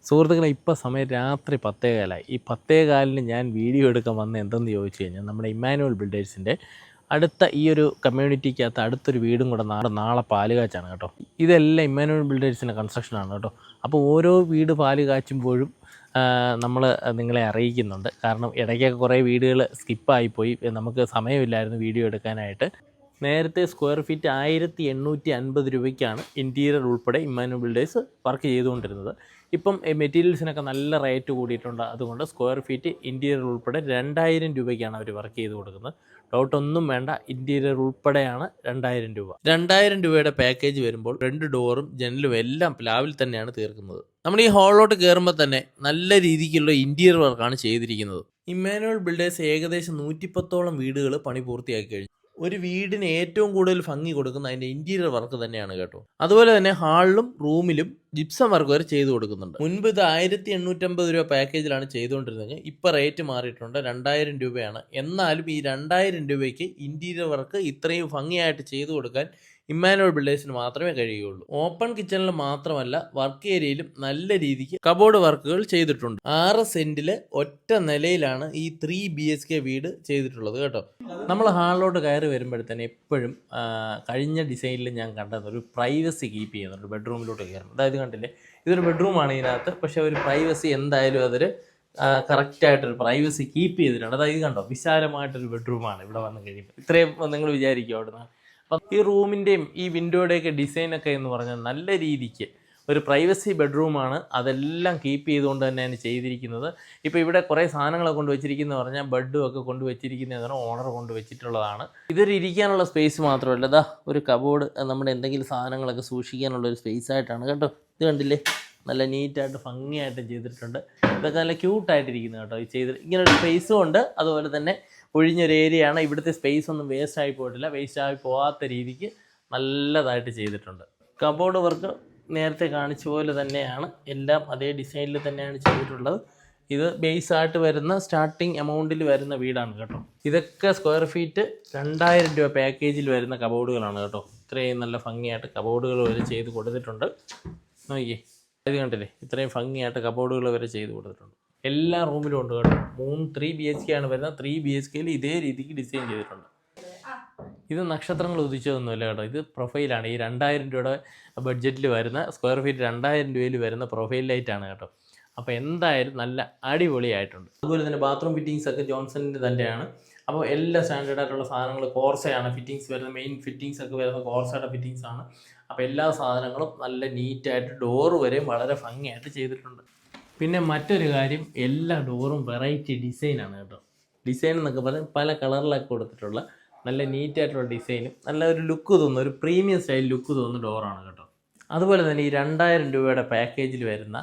സുഹൃത്തുക്കളെ, ഇപ്പോൾ സമയം രാത്രി 10:15. ഈ 10:15 ഞാൻ വീഡിയോ എടുക്കാൻ വന്നത് എന്തെന്ന് ചോദിച്ചു കഴിഞ്ഞാൽ, നമ്മുടെ ഇമ്മാനുവൽ ബിൽഡേഴ്സിൻ്റെ അടുത്ത ഈ ഒരു കമ്മ്യൂണിറ്റിക്കകത്ത് അടുത്തൊരു വീടും കൂടെ നാളെ പാല് കാച്ചാണ് കേട്ടോ. ഇതെല്ലാം ഇമ്മാനുവൽ ബിൽഡേഴ്സിൻ്റെ കൺസ്ട്രക്ഷനാണ് കേട്ടോ. അപ്പോൾ ഓരോ വീട് പാല് കാച്ചുമ്പോഴും നമ്മൾ നിങ്ങളെ അറിയിക്കുന്നുണ്ട്. കാരണം ഇടയ്ക്കൊക്കെ കുറേ വീടുകൾ സ്കിപ്പായിപ്പോയി, നമുക്ക് സമയമില്ലായിരുന്നു വീഡിയോ എടുക്കാനായിട്ട്. നേരത്തെ സ്ക്വയർ ഫീറ്റ് 1850 രൂപയ്ക്കാണ് ഇൻറ്റീരിയർ ഉൾപ്പെടെ ഇമ്മാനുവൽ ബിൽഡേഴ്സ് വർക്ക് ചെയ്തുകൊണ്ടിരുന്നത്. ഇപ്പം മെറ്റീരിയൽസിനൊക്കെ നല്ല റേറ്റ് കൂടിയിട്ടുണ്ട്. അതുകൊണ്ട് സ്ക്വയർ ഫീറ്റ് ഇൻറ്റീരിയർ ഉൾപ്പെടെ 2000 രൂപയ്ക്കാണ് അവർ വർക്ക് ചെയ്ത് കൊടുക്കുന്നത്. ഡൗട്ടൊന്നും വേണ്ട, ഇൻറ്റീരിയർ ഉൾപ്പെടെയാണ് 2000 രൂപ. 2000 രൂപയുടെ പാക്കേജ് വരുമ്പോൾ 2 ഡോറും ജനലും എല്ലാം പ്ലാവിൽ തന്നെയാണ് തീർക്കുന്നത്. നമ്മൾ ഈ ഹാളിലോട്ട് കയറുമ്പോൾ തന്നെ നല്ല രീതിക്കുള്ള ഇൻറ്റീരിയർ വർക്കാണ് ചെയ്തിരിക്കുന്നത്. ഇമ്മാനുവൽ ബിൽഡേഴ്സ് ഏകദേശം 110ഓളം വീടുകൾ പണി പൂർത്തിയാക്കി കഴിഞ്ഞു. ഒരു വീടിന് ഏറ്റവും കൂടുതൽ ഭംഗി കൊടുക്കുന്ന അതിൻ്റെ ഇൻറ്റീരിയർ വർക്ക് തന്നെയാണ് കേട്ടോ. അതുപോലെ തന്നെ ഹാളിലും റൂമിലും ജിപ്സം വർക്ക് വരെ ചെയ്തു കൊടുക്കുന്നുണ്ട്. മുൻപ് ഇത് 1850 രൂപ പാക്കേജിലാണ് ചെയ്തുകൊണ്ടിരുന്നത്. ഇപ്പോൾ റേറ്റ് മാറിയിട്ടുണ്ട്, 2000 രൂപയാണ്. എന്നാലും ഈ 2000 രൂപയ്ക്ക് ഇൻറ്റീരിയർ വർക്ക് ഇത്രയും ഭംഗിയായിട്ട് ചെയ്തു കൊടുക്കാൻ ഇമ്മാനുവൽ ബിൽഡേഴ്സിന് മാത്രമേ കഴിയുകയുള്ളൂ. ഓപ്പൺ കിച്ചണിൽ മാത്രമല്ല, വർക്ക് ഏരിയയിലും നല്ല രീതിക്ക് കബോർഡ് വർക്കുകൾ ചെയ്തിട്ടുണ്ട്. 6 സെന്റിൽ ഒറ്റ നിലയിലാണ് ഈ 3 BHK വീട് ചെയ്തിട്ടുള്ളത് കേട്ടോ. നമ്മൾ ഹാളിലോട്ട് കയറി വരുമ്പോഴത്തേന് എപ്പോഴും കഴിഞ്ഞ ഡിസൈനിൽ ഞാൻ കണ്ടത് ഒരു പ്രൈവസി കീപ്പ് ചെയ്യുന്നുണ്ട് ബെഡ്റൂമിലോട്ട് കയറുമ്പോൾ. അതായത് കണ്ടില്ലേ, ഇതൊരു ബെഡ്റൂമാണ് ഇതിനകത്ത്, പക്ഷെ ഒരു പ്രൈവസി എന്തായാലും അതൊരു കറക്റ്റായിട്ടൊരു പ്രൈവസി കീപ്പ് ചെയ്തിട്ടുണ്ട്. അതായത് കണ്ടോ, വിശാലമായിട്ടൊരു ബെഡ്റൂമാണ് ഇവിടെ വന്ന് കഴിയുമ്പോൾ. ഇത്രയും നിങ്ങൾ വിചാരിക്കും അവിടുന്ന്. അപ്പം ഈ റൂമിൻ്റെയും ഈ വിൻഡോയുടെയൊക്കെ ഡിസൈനൊക്കെ എന്ന് പറഞ്ഞാൽ നല്ല രീതിക്ക് ഒരു പ്രൈവസി ബെഡ്റൂമാണ്. അതെല്ലാം കീപ്പ് ചെയ്തുകൊണ്ട് തന്നെയാണ് ചെയ്തിരിക്കുന്നത്. ഇപ്പോൾ ഇവിടെ കുറേ സാധനങ്ങളൊക്കെ കൊണ്ട് വെച്ചിരിക്കുന്നത് പറഞ്ഞാൽ ബെഡും ഒക്കെ കൊണ്ട് വെച്ചിരിക്കുന്നതാണ് ഓണർ കൊണ്ട് വെച്ചിട്ടുള്ളതാണ്. ഇതൊരു ഇരിക്കാനുള്ള സ്പേസ് മാത്രമല്ല, ഇതാ ഒരു കബോർഡ്, നമ്മുടെ എന്തെങ്കിലും സാധനങ്ങളൊക്കെ സൂക്ഷിക്കാനുള്ളൊരു സ്പേസ് ആയിട്ടാണ് കേട്ടോ. ഇത് കണ്ടില്ലേ, നല്ല നീറ്റായിട്ട് ഭംഗിയായിട്ട് ചെയ്തിട്ടുണ്ട്. ഇതൊക്കെ നല്ല ക്യൂട്ടായിട്ടിരിക്കുന്നത് കേട്ടോ. ഈ ഇങ്ങനൊരു സ്പേസും ഉണ്ട്. അതുപോലെ തന്നെ ഒഴിഞ്ഞൊരു ഏരിയയാണ്. ഇവിടുത്തെ സ്പേസ് ഒന്നും വേസ്റ്റ് ആയി പോയിട്ടില്ല. വേസ്റ്റ് ആയി പോകാത്ത രീതിക്ക് നല്ലതായിട്ട് ചെയ്തിട്ടുണ്ട്. കബോർഡ് വർക്ക് നേരത്തെ കാണിച്ച പോലെ തന്നെയാണ്, എല്ലാം അതേ ഡിസൈനിൽ തന്നെയാണ് ചെയ്തിട്ടുള്ളത്. ഇത് ബേസായിട്ട് വരുന്ന സ്റ്റാർട്ടിങ് എമൗണ്ടിൽ വരുന്ന വീടാണ് കേട്ടോ. ഇതൊക്കെ സ്ക്വയർ ഫീറ്റ് 2000 രൂപ പാക്കേജിൽ വരുന്ന കബോർഡുകളാണ് കേട്ടോ. ഇത്രയും നല്ല ഭംഗിയായിട്ട് കബോർഡുകൾ വരെ ചെയ്ത് കൊടുത്തിട്ടുണ്ട്. നോക്കിയേ, ഇത് കണ്ടില്ലേ, ഇത്രയും ഭംഗിയായിട്ട് കബോർഡുകൾ വരെ ചെയ്ത് കൊടുത്തിട്ടുണ്ട്. എല്ലാ റൂമിലും ഉണ്ട് കേട്ടോ. 3 BHK ആണ് വരുന്നത്. 3 BHKയിൽ ഇതേ രീതിക്ക് ഡിസൈൻ ചെയ്തിട്ടുണ്ട്. ഇത് നക്ഷത്രങ്ങൾ ഉദിച്ചതൊന്നുമില്ല കേട്ടോ. ഇത് പ്രൊഫൈലാണ്. ഈ 2000 രൂപയുടെ ബഡ്ജറ്റിൽ വരുന്ന സ്ക്വയർ ഫീറ്റ് 2000 രൂപയിൽ വരുന്ന പ്രൊഫൈൽ ലൈറ്റാണ് കേട്ടോ. അപ്പോൾ എന്തായാലും നല്ല അടിപൊളിയായിട്ടുണ്ട്. അതുപോലെ തന്നെ ബാത്റൂം ഫിറ്റിങ്സ് ഒക്കെ ജോൺസണിൻ്റെ തന്നെയാണ്. അപ്പോൾ എല്ലാ സ്റ്റാൻഡേർഡ് ആയിട്ടുള്ള സാധനങ്ങൾ കോർസയാണ് ഫിറ്റിങ്സ് വരുന്നത്. മെയിൻ ഫിറ്റിങ്സ് ഒക്കെ വരുന്നത് കോർസയുടെ ഫിറ്റിങ്സ് ആണ്. അപ്പോൾ എല്ലാ സാധനങ്ങളും നല്ല നീറ്റായിട്ട് ഡോറ് വരെയും വളരെ ഭംഗിയായിട്ട് ചെയ്തിട്ടുണ്ട്. പിന്നെ മറ്റൊരു കാര്യം, എല്ലാ ഡോറും വെറൈറ്റി ഡിസൈനാണ് കേട്ടോ. ഡിസൈൻ എന്നൊക്കെ പറഞ്ഞാൽ പല കളറിലൊക്കെ കൊടുത്തിട്ടുള്ള നല്ല നീറ്റായിട്ടുള്ള ഡിസൈനും നല്ല ഒരു ലുക്ക് തോന്നുന്നു, ഒരു പ്രീമിയം സ്റ്റൈൽ ലുക്ക് തോന്നുന്ന ഡോറാണ് കേട്ടോ. അതുപോലെ തന്നെ ഈ 2000 രൂപയുടെ പാക്കേജിൽ വരുന്ന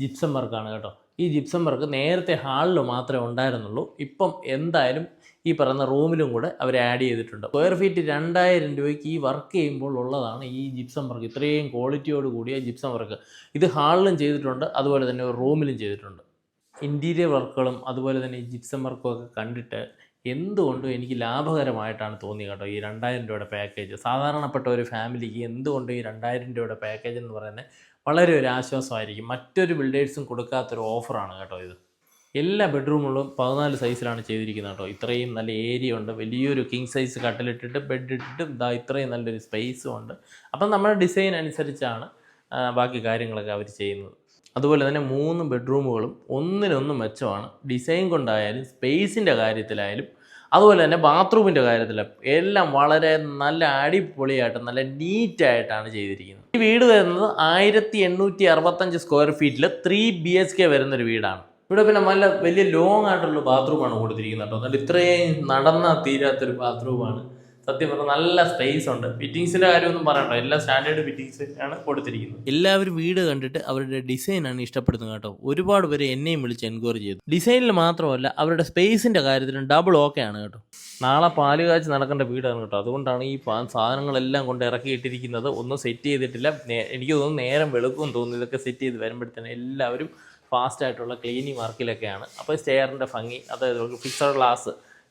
ജിപ്സം വർക്കാണ് കേട്ടോ. ഈ ജിപ്സം വർക്ക് നേരത്തെ ഹാളിൽ മാത്രമേ ഉണ്ടായിരുന്നുള്ളൂ. ഇപ്പം എന്തായാലും ഈ പറയുന്ന റൂമിലും കൂടെ അവർ ആഡ് ചെയ്തിട്ടുണ്ട്. സ്ക്വയർ ഫീറ്റ് 2000 രൂപയ്ക്ക് ഈ വർക്ക് ചെയ്യുമ്പോൾ ഉള്ളതാണ് ഈ ജിപ്സം വർക്ക്. ഇത്രയും ക്വാളിറ്റിയോട് കൂടിയ ജിപ്സം വർക്ക് ഇത് ഹാളിലും ചെയ്തിട്ടുണ്ട്, അതുപോലെ തന്നെ റൂമിലും ചെയ്തിട്ടുണ്ട്. ഇൻറ്റീരിയർ വർക്കുകളും അതുപോലെ തന്നെ ഈ ജിപ്സം വർക്കും ഒക്കെ കണ്ടിട്ട് എന്തുകൊണ്ടും എനിക്ക് ലാഭകരമായിട്ടാണ് തോന്നിയത് കേട്ടോ. ഈ 2000 രൂപയുടെ പാക്കേജ് സാധാരണപ്പെട്ട ഒരു ഫാമിലിക്ക് എന്തുകൊണ്ടും ഈ 2000 രൂപയുടെ പാക്കേജ് എന്ന് പറയുന്നത് വളരെ ഒരു ആശ്വാസമായിരിക്കും. മറ്റൊരു ബിൽഡേഴ്സും കൊടുക്കാത്തൊരു ഓഫറാണ് കേട്ടോ ഇത്. എല്ലാ ബെഡ്റൂമുകളും 14 സൈസിലാണ് ചെയ്തിരിക്കുന്നത് കേട്ടോ. ഇത്രയും നല്ല ഏരിയ ഉണ്ട്. വലിയൊരു കിങ് സൈസ് കട്ടിലിട്ടിട്ട് ബെഡ് ഇട്ടിട്ടും ഇതാ ഇത്രയും നല്ലൊരു സ്പേസും ഉണ്ട്. അപ്പം നമ്മുടെ ഡിസൈൻ അനുസരിച്ചാണ് ബാക്കി കാര്യങ്ങളൊക്കെ അവർ ചെയ്യുന്നത്. അതുപോലെ തന്നെ 3 ബെഡ്റൂമുകളും ഒന്നിനൊന്നും മെച്ചമാണ്. ഡിസൈൻ കൊണ്ടായാലും സ്പേസിൻ്റെ കാര്യത്തിലായാലും അതുപോലെ തന്നെ ബാത്റൂമിൻ്റെ കാര്യത്തിലും എല്ലാം വളരെ നല്ല അടിപൊളിയായിട്ട് നല്ല നീറ്റായിട്ടാണ് ചെയ്തിരിക്കുന്നത്. ഈ വീട് വരുന്നത് 1865 സ്ക്വയർ ഫീറ്റിൽ 3 BHK വരുന്നൊരു വീടാണ്. ഇവിടെ പിന്നെ നല്ല വലിയ ലോങ് ആയിട്ടുള്ള ബാത്റൂമാണ് കൊടുത്തിരിക്കുന്നത് കേട്ടോ. നല്ല ഇത്രയും നടന്നാൽ തീരാത്തൊരു ബാത്റൂമാണ്. സത്യം പറഞ്ഞാൽ നല്ല സ്പേസ് ഉണ്ട്. ഫിറ്റിങ്സിൻ്റെ കാര്യമൊന്നും പറയണ്ട, എല്ലാ സ്റ്റാൻഡേർഡ് ഫിറ്റിങ്സ് ആണ് കൊടുത്തിരിക്കുന്നത്. എല്ലാവരും വീട് കണ്ടിട്ട് അവരുടെ ഡിസൈനാണ് ഇഷ്ടപ്പെടുന്നത് കേട്ടോ. ഒരുപാട് പേര് എന്നെയും വിളിച്ച് എൻക്വയറി ചെയ്തു. ഡിസൈനിൽ മാത്രമല്ല അവരുടെ സ്പേസിൻ്റെ കാര്യത്തിലും ഡബിൾ ഓക്കെ ആണ് കേട്ടോ. നാളെ പാല് കാച്ച് നടക്കേണ്ട വീടാണ് കേട്ടോ. അതുകൊണ്ടാണ് ഈ സാധനങ്ങളെല്ലാം കൊണ്ട് ഇറക്കിയിട്ടിരിക്കുന്നത്. ഒന്നും സെറ്റ് ചെയ്തിട്ടില്ല. എനിക്ക് തോന്നുന്നു നേരം വെളുക്കും തോന്നുന്നു. ഇതൊക്കെ സെറ്റ് ചെയ്ത് വരുമ്പോഴത്തേന് എല്ലാവരും ഫാസ്റ്റായിട്ടുള്ള ക്ലീനിങ് വർക്കിലൊക്കെയാണ്. അപ്പോൾ സ്റ്റെയറിൻ്റെ ഭംഗി, അതായത് ഫിക്സഡ് ഗ്ലാസ്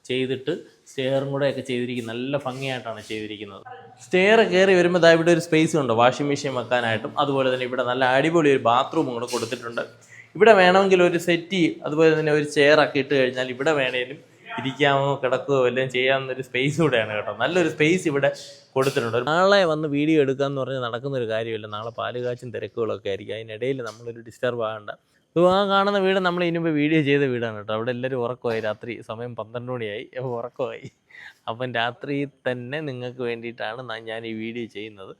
ചെയ്തിട്ട് സ്റ്റെയറും കൂടെ ഒക്കെ ചെയ്തിരിക്കുന്നത് നല്ല ഭംഗിയായിട്ടാണ് ചെയ്തിരിക്കുന്നത്. സ്റ്റെയർ കയറി വരുമ്പോൾ ദാ ഇവിടെ ഒരു സ്പേസ് ഉണ്ട് വാഷിംഗ് മെഷീൻ വെക്കാനായിട്ടും. അതുപോലെ തന്നെ ഇവിടെ നല്ല അടിപൊളി ഒരു ബാത്റൂമും കൂടെ കൊടുത്തിട്ടുണ്ട്. ഇവിടെ വേണമെങ്കിൽ ഒരു സെറ്റി അതുപോലെ തന്നെ ഒരു ചെയറൊക്കെ ഇട്ട് കഴിഞ്ഞാൽ ഇവിടെ വേണേലും ഇരിക്കാമോ കിടക്കുകയോ എല്ലാം ചെയ്യാവുന്നൊരു സ്പേസ് കൂടെയാണ് കേട്ടോ. നല്ലൊരു സ്പേസ് ഇവിടെ കൊടുത്തിട്ടുണ്ട്. നാളെ വന്ന് വീഡിയോ എടുക്കാമെന്ന് പറഞ്ഞാൽ നടക്കുന്നൊരു കാര്യമില്ല. നാളെ പാലുകാച്ചും തിരക്കുകളൊക്കെ ആയിരിക്കും. അതിനിടയിൽ നമ്മളൊരു ഡിസ്റ്റർബ് ആകണ്ട. ആ കാണുന്ന വീട് നമ്മൾ ഇനി മുമ്പ് വീഡിയോ ചെയ്ത വീടാണ് കേട്ടോ. അവിടെ എല്ലാവരും ഉറക്കമായി. രാത്രി സമയം 12 മണിയായി, ഉറക്കമായി. അപ്പം രാത്രി തന്നെ നിങ്ങൾക്ക് വേണ്ടിയിട്ടാണ് ഞാൻ ഈ വീഡിയോ ചെയ്യുന്നത്.